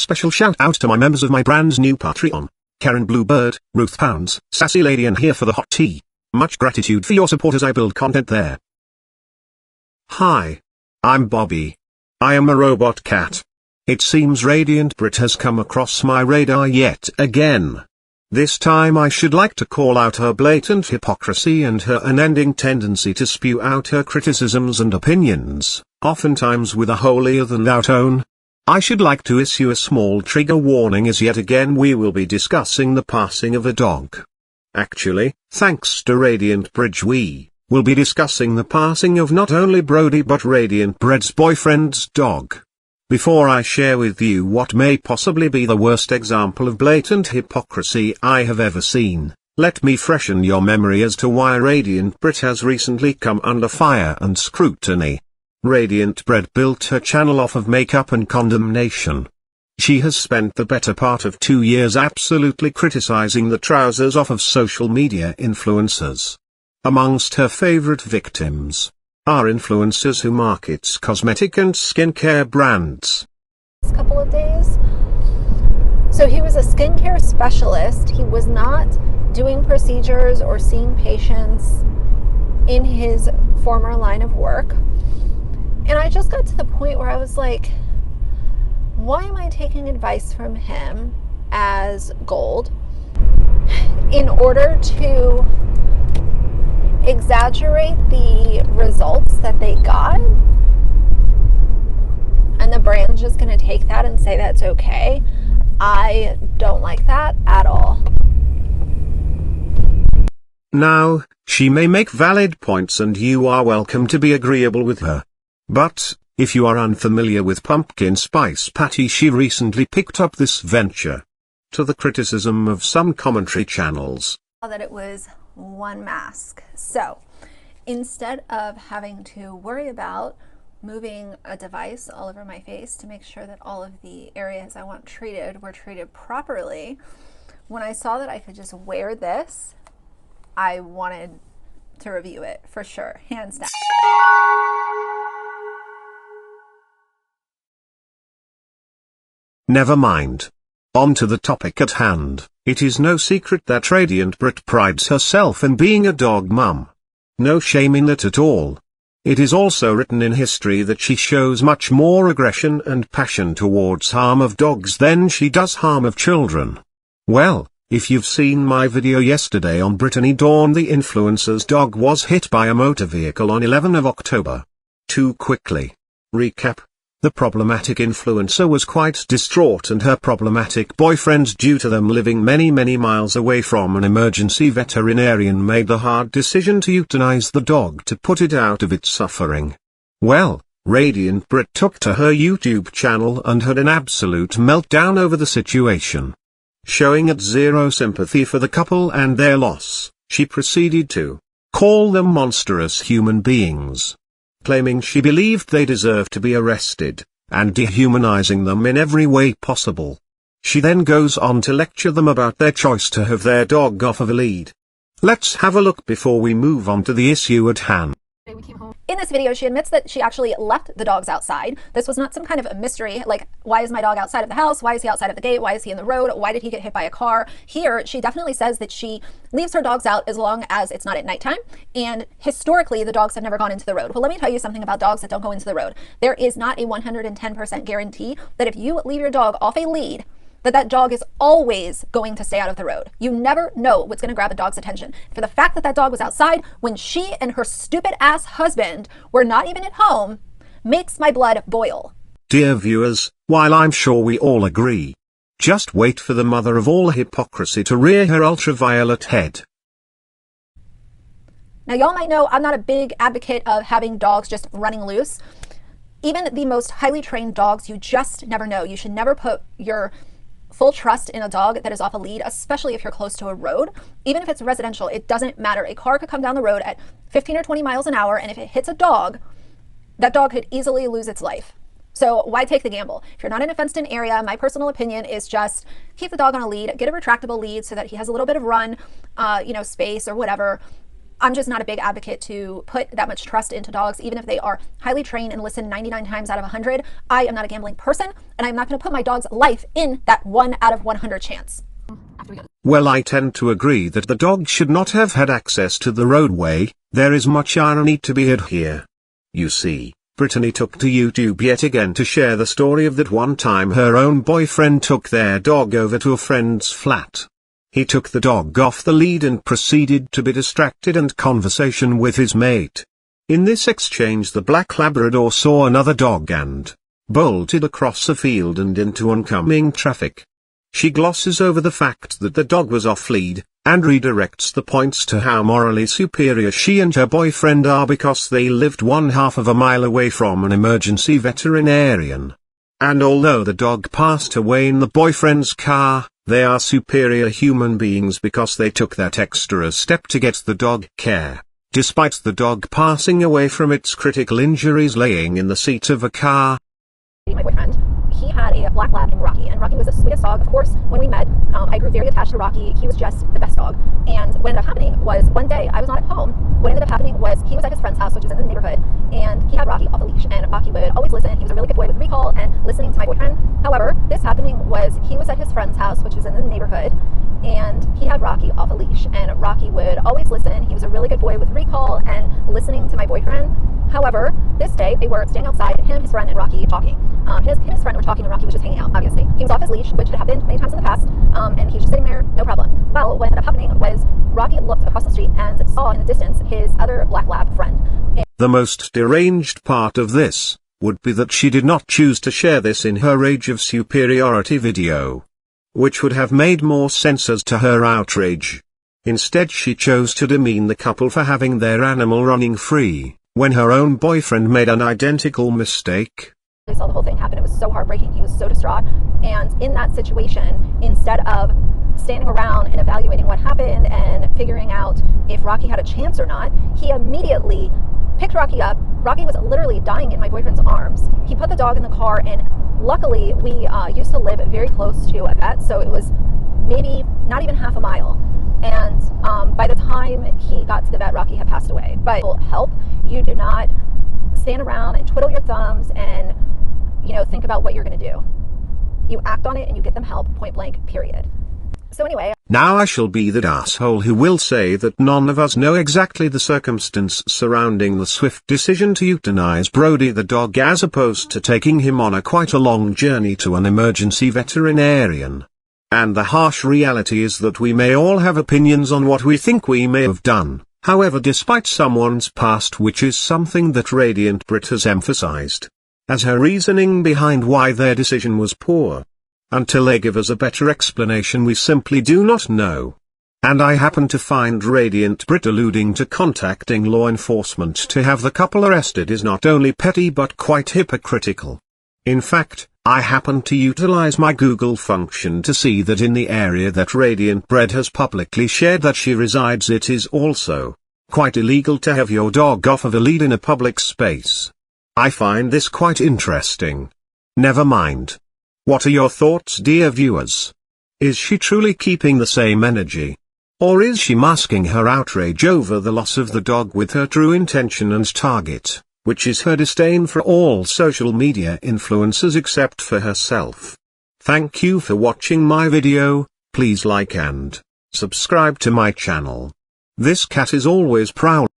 special shout out to my members of my brand new Patreon. Karen Bluebird, Ruth Pounds, Sassy Lady and here for the hot tea. Much gratitude for your support as I build content there. Hi. I'm Bobby. I am a robot cat. It seems Radiant Britt has come across my radar yet again. This time I should like to call out her blatant hypocrisy and her unending tendency to spew out her criticisms and opinions, oftentimes with a holier-than-thou tone. I should like to issue a small trigger warning as yet again we will be discussing the passing of a dog. Actually, thanks to Radiant Bridge we will be discussing the passing of not only Brody but Radiant Bread's boyfriend's dog. Before I share with you what may possibly be the worst example of blatant hypocrisy I have ever seen, let me freshen your memory as to why Radiant Britt has recently come under fire and scrutiny. Radiant Britt built her channel off of makeup and condemnation. She has spent the better part of 2 years absolutely criticizing the trousers off of social media influencers. Amongst her favorite victims are influencers who markets cosmetic and skincare brands. Couple of days. So he was a skincare specialist. He was not doing procedures or seeing patients in his former line of work. And I just got to the point where I was like, why am I taking advice from him as gold in order to exaggerate the results that they got, and the brand's just going to take that and say that's okay? I don't like that at all. Now, she may make valid points and you are welcome to be agreeable with her. But, if you are unfamiliar with Pumpkin Spice Patty, she recently picked up this venture. To the criticism of some commentary channels, that it was one mask. So instead of having to worry about moving a device all over my face to make sure that all of the areas I want treated were treated properly, when I saw that I could just wear this, I wanted to review it for sure, hands down. Never mind. On to the topic at hand. It is no secret that Radiant Britt prides herself in being a dog mum. No shame in that at all. It is also written in history that she shows much more aggression and passion towards harm of dogs than she does harm of children. Well, if you've seen my video yesterday on Brittany Dawn, the influencer's dog was hit by a motor vehicle on 11 of October. To quickly recap. The problematic influencer was quite distraught and her problematic boyfriend, due to them living many miles away from an emergency veterinarian, made the hard decision to euthanize the dog to put it out of its suffering. Well, Radiant Britt took to her YouTube channel and had an absolute meltdown over the situation. Showing at zero sympathy for the couple and their loss, she proceeded to call them monstrous human beings, claiming she believed they deserved to be arrested, and dehumanizing them in every way possible. She then goes on to lecture them about their choice to have their dog off of a lead. Let's have a look before we move on to the issue at hand. In this video, she admits that she actually left the dogs outside. This was not some kind of a mystery, like, why is my dog outside of the house? Why is he outside of the gate? Why is he in the road? Why did he get hit by a car? Here, she definitely says that she leaves her dogs out as long as it's not at nighttime. And historically, the dogs have never gone into the road. Well, let me tell you something about dogs that don't go into the road. There is not a 110% guarantee that if you leave your dog off a lead, that dog is always going to stay out of the road. You never know what's going to grab a dog's attention. For the fact that that dog was outside when she and her stupid ass husband were not even at home makes my blood boil. Dear viewers, while I'm sure we all agree, just wait for the mother of all hypocrisy to rear her ultraviolet head. Now, y'all might know I'm not a big advocate of having dogs just running loose. Even the most highly trained dogs, you just never know. You should never put your full trust in a dog that is off a lead, especially if you're close to a road. Even if it's residential, it doesn't matter. A car could come down the road at 15 or 20 miles an hour, and if it hits a dog, that dog could easily lose its life. So why take the gamble? If you're not in a fenced-in area, my personal opinion is just keep the dog on a lead, get a retractable lead so that he has a little bit of run, space or whatever. I'm just not a big advocate to put that much trust into dogs, even if they are highly trained and listen 99 times out of 100. I am not a gambling person, and I'm not going to put my dog's life in that 1 out of 100 chance. Well, I tend to agree that the dog should not have had access to the roadway. There is much irony to be had here. You see, Brittany took to YouTube yet again to share the story of that one time her own boyfriend took their dog over to a friend's flat. He took the dog off the lead and proceeded to be distracted and conversation with his mate. In this exchange, the black Labrador saw another dog and bolted across a field and into oncoming traffic. She glosses over the fact that the dog was off lead, and redirects the points to how morally superior she and her boyfriend are because they lived 1/2 of a mile away from an emergency veterinarian. And although the dog passed away in the boyfriend's car, they are superior human beings because they took that extra step to get the dog care, despite the dog passing away from its critical injuries laying in the seat of a car. My boyfriend, he had a black lab named Rocky, and Rocky was the sweetest dog. Of course, when we met, I grew very attached to Rocky. He was just the best dog. And what ended up happening was one day I was not at home. What ended up happening was he was at his friend's house, which was in the neighborhood, and he had Rocky off a leash, and Rocky would always listen. He was a really good boy with recall and listening to my boyfriend. However, this happening was he was at his friend's house, which was in the neighborhood, and he had Rocky off a leash, and Rocky would always listen. He was a really good boy with recall and listening to my boyfriend. However, this day they were standing outside, him, his friend, and Rocky talking. Him and his friend were talking, and Rocky was just hanging out, obviously. He was off his leash, which had happened many times in the past, and he was just sitting there, no problem. Well, what ended up happening was Rocky looked across the street and saw in the distance his other black lab friend. The most deranged part of this would be that she did not choose to share this in her Age of Superiority video, which would have made more sense as to her outrage. Instead, she chose to demean the couple for having their animal running free, when her own boyfriend made an identical mistake. I saw the whole thing happen. It was so heartbreaking. He was so distraught. And in that situation, instead of standing around and evaluating what happened and figuring out if Rocky had a chance or not, he immediately picked Rocky up. Rocky was literally dying in my boyfriend's arms. He put the dog in the car, and luckily we used to live very close to a vet, so it was maybe not even half a mile. And by the time he got to the vet, Rocky had passed away. But help, you do not stand around and twiddle your thumbs and think about what you're going to do. You act on it and you get them help, point blank, period. So anyway. Now I shall be that asshole who will say that none of us know exactly the circumstance surrounding the swift decision to euthanize Brody the dog as opposed to taking him on quite a long journey to an emergency veterinarian. And the harsh reality is that we may all have opinions on what we think we may have done, however, despite someone's past, which is something that Radiant Britt has emphasized as her reasoning behind why their decision was poor. Until they give us a better explanation, we simply do not know. And I happen to find Radiant Britt alluding to contacting law enforcement to have the couple arrested is not only petty but quite hypocritical. In fact, I happen to utilize my Google function to see that in the area that Radiant Britt has publicly shared that she resides, it is also quite illegal to have your dog off of a lead in a public space. I find this quite interesting. Never mind. What are your thoughts, dear viewers? Is she truly keeping the same energy? Or is she masking her outrage over the loss of the dog with her true intention and target, which is her disdain for all social media influencers except for herself? Thank you for watching my video. Please like and subscribe to my channel. This cat is always proud.